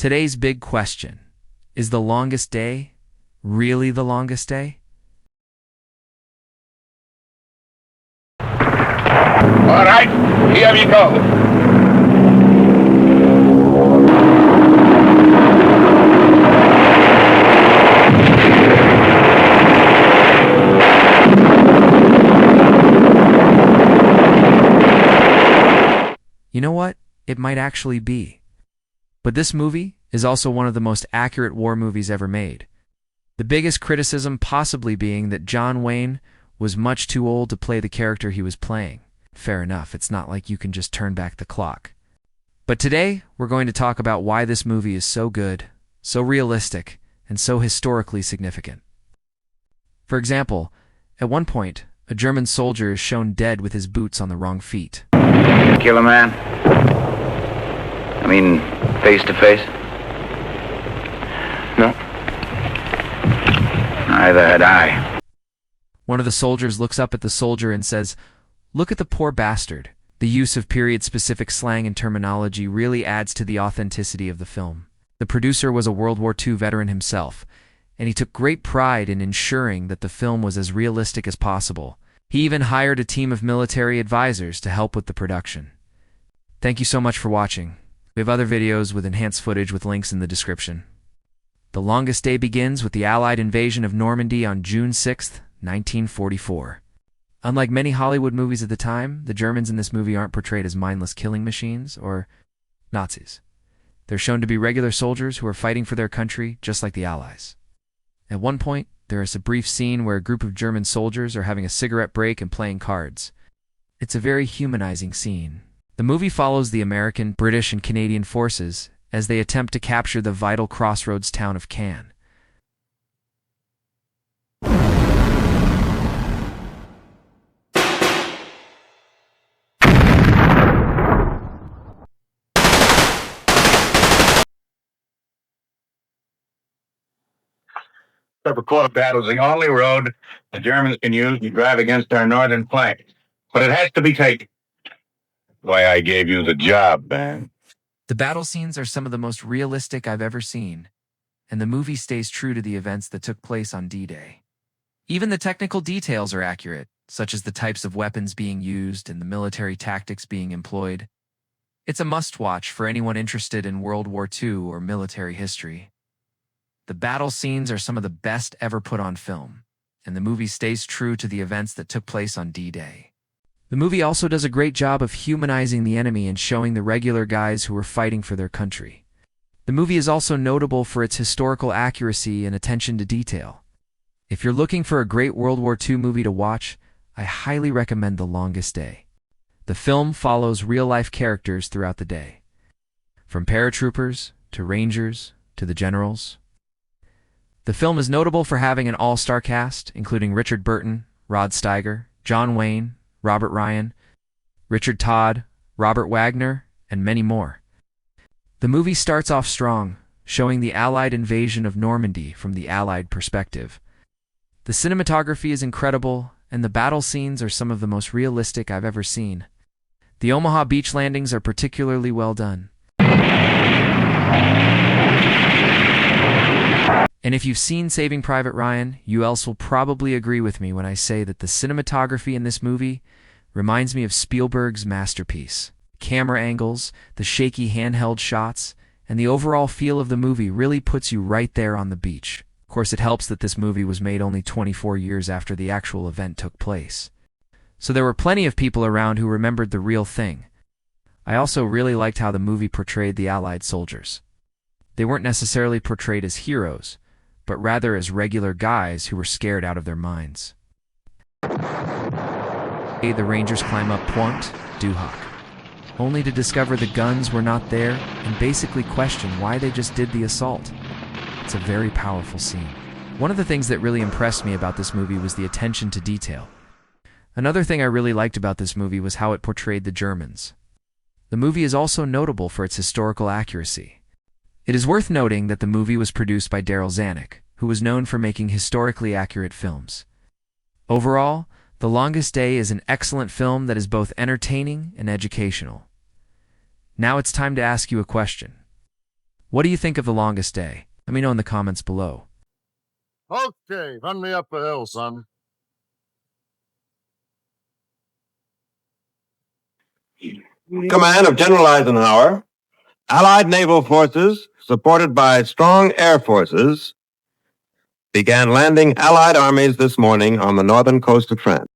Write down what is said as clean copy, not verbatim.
Today's big question: is the longest day really the longest day? All right, here you go. You know what? It might actually be. But this movie is also one of the most accurate war movies ever made. The biggest criticism possibly being that John Wayne was much too old to play the character he was playing. Fair enough, it's not like you can just turn back the clock. But today, we're going to talk about why this movie is so good, so realistic, and so historically significant. For example, at one point, a German soldier is shown dead with his boots on the wrong feet. Kill a man? I mean, face to face? No. Neither had I. One of the soldiers looks up at the soldier and says, "Look at the poor bastard." The use of period-specific slang and terminology really adds to the authenticity of the film. The producer was a World War II veteran himself, and he took great pride in ensuring that the film was as realistic as possible. He even hired a team of military advisors to help with the production. Thank you so much for watching. We have other videos with enhanced footage with links in the description. The longest day begins with the Allied invasion of Normandy on June 6, 1944. Unlike many Hollywood movies at the time, the Germans in this movie aren't portrayed as mindless killing machines or Nazis. They're shown to be regular soldiers who are fighting for their country, just like the Allies. At one point, there is a brief scene where a group of German soldiers are having a cigarette break and playing cards. It's a very humanizing scene. The movie follows the American, British, and Canadian forces as they attempt to capture the vital crossroads town of Cannes. Pepper Quarter Battle is the only road the Germans can use to drive against our northern flank. But it has to be taken. Why I gave you the job, man. The battle scenes are some of the most realistic I've ever seen, and the movie stays true to the events that took place on D-Day. Even the technical details are accurate, such as the types of weapons being used and the military tactics being employed. It's a must-watch for anyone interested in World War II or military history. The battle scenes are some of the best ever put on film, and the movie stays true to the events that took place on D-Day. The movie also does a great job of humanizing the enemy and showing the regular guys who are fighting for their country. The movie is also notable for its historical accuracy and attention to detail. If you're looking for a great World War II movie to watch, I highly recommend The Longest Day. The film follows real-life characters throughout the day, from paratroopers to rangers to the generals. The film is notable for having an all-star cast, including Richard Burton, Rod Steiger, John Wayne, Robert Ryan, Richard Todd, Robert Wagner, and many more. The movie starts off strong, showing the Allied invasion of Normandy from the Allied perspective. The cinematography is incredible, and the battle scenes are some of the most realistic I've ever seen. The Omaha beach landings are particularly well done. And if you've seen Saving Private Ryan, you else will probably agree with me when I say that the cinematography in this movie reminds me of Spielberg's masterpiece. Camera angles, the shaky handheld shots, and the overall feel of the movie really puts you right there on the beach. Of course, it helps that this movie was made only 24 years after the actual event took place. So there were plenty of people around who remembered the real thing. I also really liked how the movie portrayed the Allied soldiers. They weren't necessarily portrayed as heroes, but rather as regular guys who were scared out of their minds. The Rangers climb up Pointe du Hoc, only to discover the guns were not there and basically question why they just did the assault. It's a very powerful scene. One of the things that really impressed me about this movie was the attention to detail. Another thing I really liked about this movie was how it portrayed the Germans. The movie is also notable for its historical accuracy. It is worth noting that the movie was produced by Darryl Zanuck, who was known for making historically accurate films. Overall, The Longest Day is an excellent film that is both entertaining and educational. Now it's time to ask you a question. What do you think of The Longest Day? Let me know in the comments below. Okay, run me up the hill, son. Command of General Eisenhower, Allied naval forces, supported by strong air forces, began landing Allied armies this morning on the northern coast of France.